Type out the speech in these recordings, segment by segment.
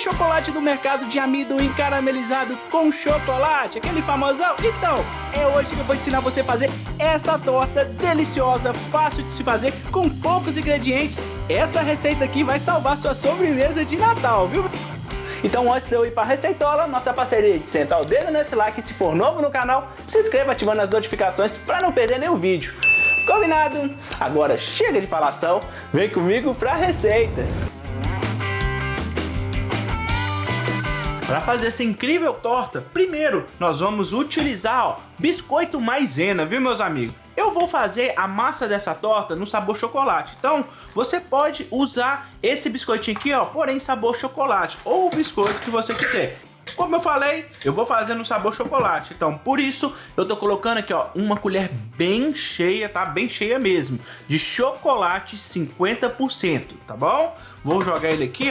chocolate do mercado de amendoim caramelizado com chocolate, aquele famosão? Então, é hoje que eu vou ensinar você a fazer essa torta deliciosa, fácil de se fazer, com poucos ingredientes. Essa receita aqui vai salvar sua sobremesa de Natal, viu? Então, antes de eu ir para a receitola, nossa parceria de sentar o dedo nesse like, e se for novo no canal, se inscreva ativando as notificações para não perder nenhum vídeo. Combinado? Agora chega de falação, vem comigo para a receita. Para fazer essa incrível torta, primeiro nós vamos utilizar biscoito maisena, viu meus amigos? Eu vou fazer a massa dessa torta no sabor chocolate, então você pode usar esse biscoitinho aqui, porém sabor chocolate, ou o biscoito que você quiser. Como eu falei, eu vou fazer no sabor chocolate, então por isso eu tô colocando aqui, uma colher bem cheia, tá? Bem cheia mesmo, de chocolate 50%, tá bom? Vou jogar ele aqui,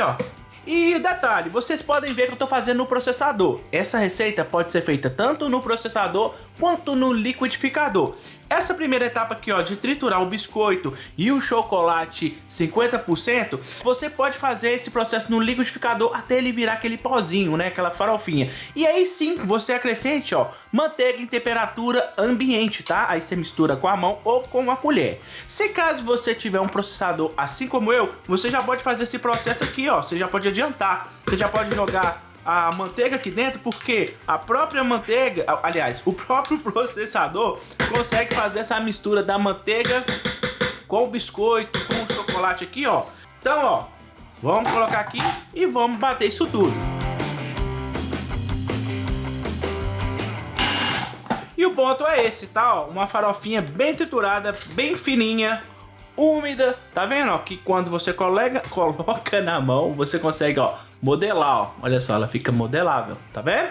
E detalhe, vocês podem ver que eu tô fazendo no processador. Essa receita pode ser feita tanto no processador quanto no liquidificador. Essa primeira etapa aqui, de triturar o biscoito e o chocolate 50%, você pode fazer esse processo no liquidificador até ele virar aquele pozinho, né? Aquela farofinha. E aí sim, você acrescente, manteiga em temperatura ambiente, tá? Aí você mistura com a mão ou com a colher. Se caso você tiver um processador assim como eu, você já pode fazer esse processo aqui, Você já pode adiantar. Você já pode jogar a manteiga aqui dentro, porque a própria manteiga, aliás, o próprio processador consegue fazer essa mistura da manteiga com o biscoito, com o chocolate aqui, Então, vamos colocar aqui e vamos bater isso tudo. E o ponto é esse, tá? Uma farofinha bem triturada, bem fininha, úmida, tá vendo? Que quando você coloca na mão, você consegue, modelar, olha só, ela fica modelável, tá vendo?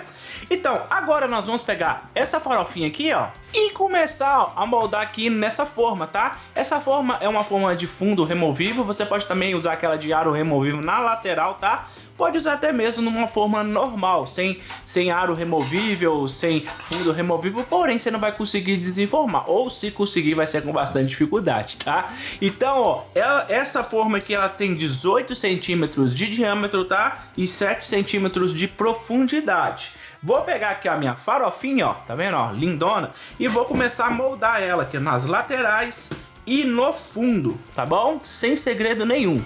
Então, agora nós vamos pegar essa farofinha aqui, e começar a moldar aqui nessa forma, tá? Essa forma é uma forma de fundo removível, você pode também usar aquela de aro removível na lateral, tá? Pode usar até mesmo numa forma normal, sem aro removível, sem fundo removível, porém você não vai conseguir desenformar, ou se conseguir vai ser com bastante dificuldade, tá? Então, essa forma aqui, ela tem 18 centímetros de diâmetro, tá? E 7 centímetros de profundidade. Vou pegar aqui a minha farofinha, tá vendo, lindona, e vou começar a moldar ela aqui nas laterais e no fundo, tá bom? Sem segredo nenhum.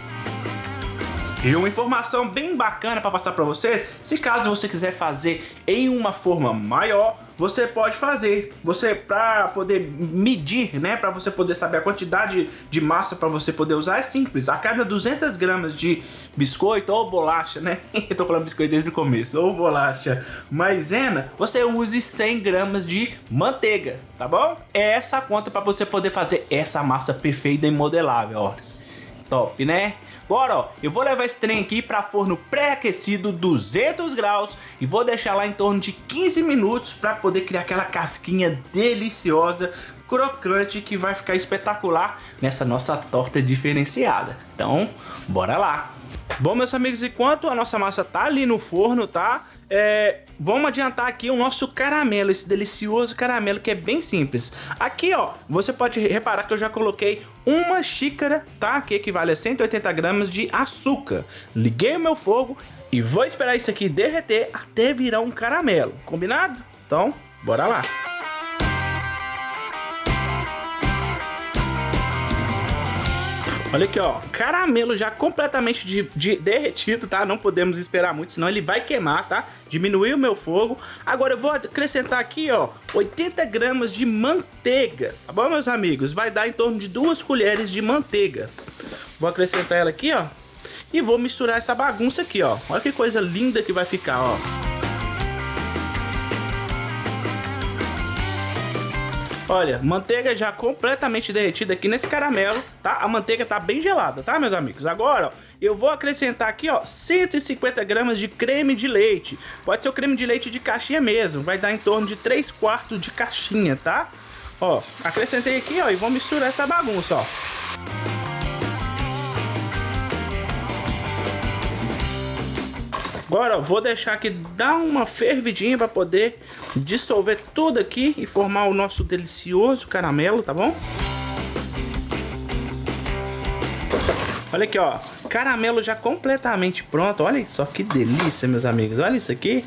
E uma informação bem bacana para passar para vocês, se caso você quiser fazer em uma forma maior, você pode fazer, para poder medir, né, para você poder saber a quantidade de massa para você poder usar, é simples. A cada 200 gramas de biscoito ou bolacha, né, eu tô falando biscoito desde o começo, ou bolacha maisena, você use 100 gramas de manteiga, tá bom? É essa a conta para você poder fazer essa massa perfeita e modelável, Top, né? Agora, eu vou levar esse trem aqui para forno pré-aquecido 200 graus e vou deixar lá em torno de 15 minutos para poder criar aquela casquinha deliciosa, crocante, que vai ficar espetacular nessa nossa torta diferenciada. Então, bora lá! Bom, meus amigos, enquanto a nossa massa tá ali no forno, tá? Vamos adiantar aqui o nosso caramelo, esse delicioso caramelo que é bem simples. Aqui, você pode reparar que eu já coloquei uma xícara, tá? Que equivale a 180 gramas de açúcar. Liguei o meu fogo e vou esperar isso aqui derreter até virar um caramelo. Combinado? Então, bora lá! Olha aqui, caramelo já completamente derretido, tá? Não podemos esperar muito, senão ele vai queimar, tá? Diminuir o meu fogo. Agora eu vou acrescentar aqui, 80 gramas de manteiga, tá bom, meus amigos? Vai dar em torno de 2 colheres de manteiga. Vou acrescentar ela aqui, e vou misturar essa bagunça aqui, Olha que coisa linda que vai ficar, Olha, manteiga já completamente derretida aqui nesse caramelo, tá? A manteiga tá bem gelada, tá, meus amigos? Agora, eu vou acrescentar aqui, 150 gramas de creme de leite. Pode ser o creme de leite de caixinha mesmo, vai dar em torno de 3/4 de caixinha, tá? Acrescentei aqui, e vou misturar essa bagunça, Agora vou deixar aqui dar uma fervidinha para poder dissolver tudo aqui e formar o nosso delicioso caramelo, tá bom? Olha aqui, ó. Caramelo já completamente pronto. Olha só que delícia, meus amigos. Olha isso aqui.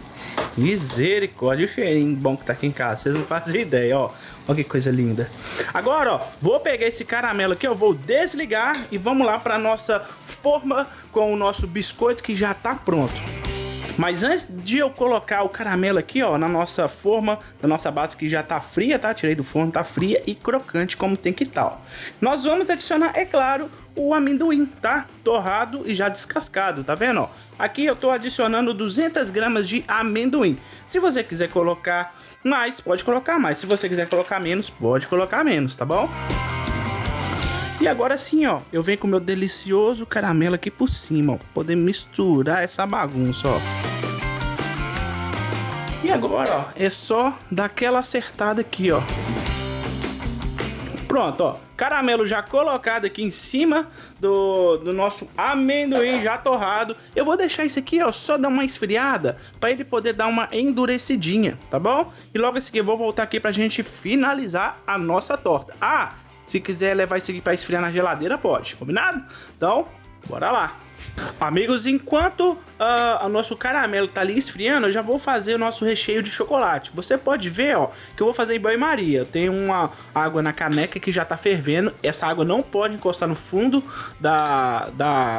Misericórdia. O cheirinho bom que tá aqui em casa. Vocês não fazem ideia, ó. Olha que coisa linda. Agora, ó, vou pegar esse caramelo aqui, ó. Vou desligar e vamos lá pra nossa forma com o nosso biscoito que já tá pronto. Mas antes de eu colocar o caramelo aqui, ó, na nossa forma, na nossa base que já tá fria, tá? Tirei do forno, tá fria e crocante como tem que tá, ó. Nós vamos adicionar, é claro, o amendoim, tá? Torrado e já descascado, tá vendo, ó? Aqui eu tô adicionando 200 gramas de amendoim. Se você quiser colocar mais, pode colocar mais. Se você quiser colocar menos, pode colocar menos, tá bom? E agora sim, ó, eu venho com o meu delicioso caramelo aqui por cima, ó, poder misturar essa bagunça, ó. E agora, ó, é só dar aquela acertada aqui, ó. Pronto, ó, caramelo já colocado aqui em cima do nosso amendoim já torrado. Eu vou deixar isso aqui, ó, só dar uma esfriada para ele poder dar uma endurecidinha, tá bom? E logo em seguida eu vou voltar aqui pra gente finalizar a nossa torta. Ah, se quiser levar isso aqui para esfriar na geladeira, pode, combinado? Então, bora lá. Amigos, enquanto o nosso caramelo tá ali esfriando, eu já vou fazer o nosso recheio de chocolate. Você pode ver, ó, que eu vou fazer em banho-maria. Eu tenho uma água na caneca que já tá fervendo. Essa água não pode encostar no fundo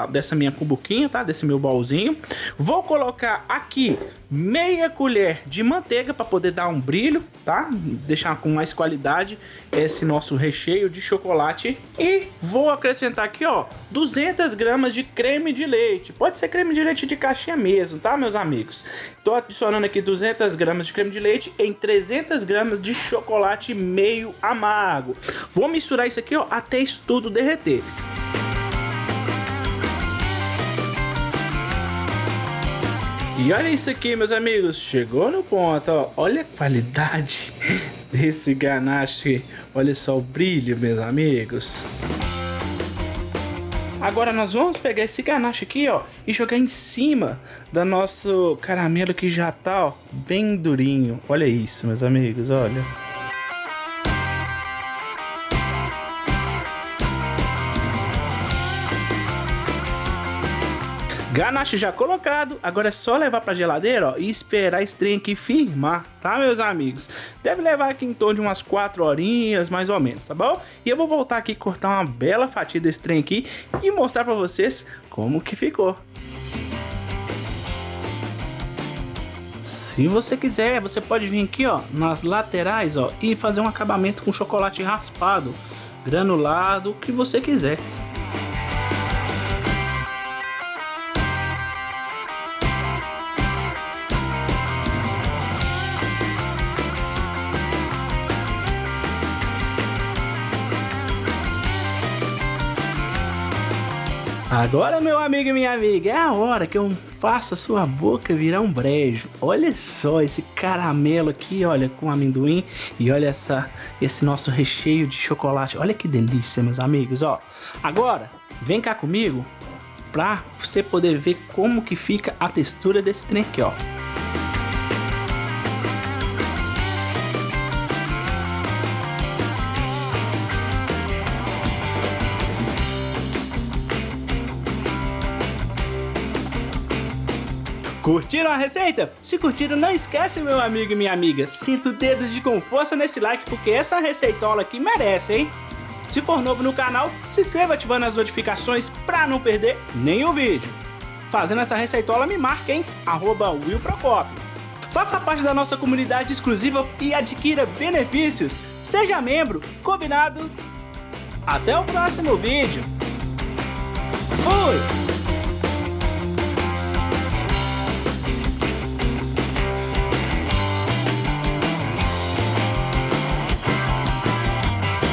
dessa minha cumbuquinha, tá? Desse meu bolzinho. Vou colocar aqui meia colher de manteiga para poder dar um brilho, tá? Deixar com mais qualidade esse nosso recheio de chocolate. E vou acrescentar aqui, ó, 200 gramas de creme de leite. Pode ser creme de leite de caixinha mesmo, tá, meus amigos? Tô adicionando aqui 200 gramas de creme de leite em 300 gramas de chocolate meio amargo. Vou misturar isso aqui, ó, até isso tudo derreter. E olha isso aqui, meus amigos, chegou no ponto, ó. Olha a qualidade desse ganache. Olha só o brilho, meus amigos. Agora nós vamos pegar esse ganache aqui, ó, e jogar em cima do nosso caramelo que já tá, ó, bem durinho. Olha isso, meus amigos, olha. Ganache já colocado, agora é só levar pra geladeira, ó, e esperar esse trem aqui firmar, tá, meus amigos? Deve levar aqui em torno de umas 4 horinhas, mais ou menos, tá bom? E eu vou voltar aqui, cortar uma bela fatia desse trem aqui e mostrar pra vocês como que ficou. Se você quiser, você pode vir aqui, ó, nas laterais, ó, e fazer um acabamento com chocolate raspado, granulado, o que você quiser. Agora, meu amigo e minha amiga, é a hora que eu faço a sua boca virar um brejo. Olha só esse caramelo aqui, olha, com amendoim. E olha esse nosso recheio de chocolate. Olha que delícia, meus amigos, ó. Agora, vem cá comigo pra você poder ver como que fica a textura desse trem aqui, ó. Curtiram a receita? Se curtiram, não esquece, meu amigo e minha amiga, sinta o dedo com força nesse like, porque essa receitola aqui merece, hein? Se for novo no canal, se inscreva ativando as notificações pra não perder nenhum vídeo. Fazendo essa receitola, me marque, hein? @WillProcopio. Faça parte da nossa comunidade exclusiva e adquira benefícios. Seja membro, combinado? Até o próximo vídeo. Fui!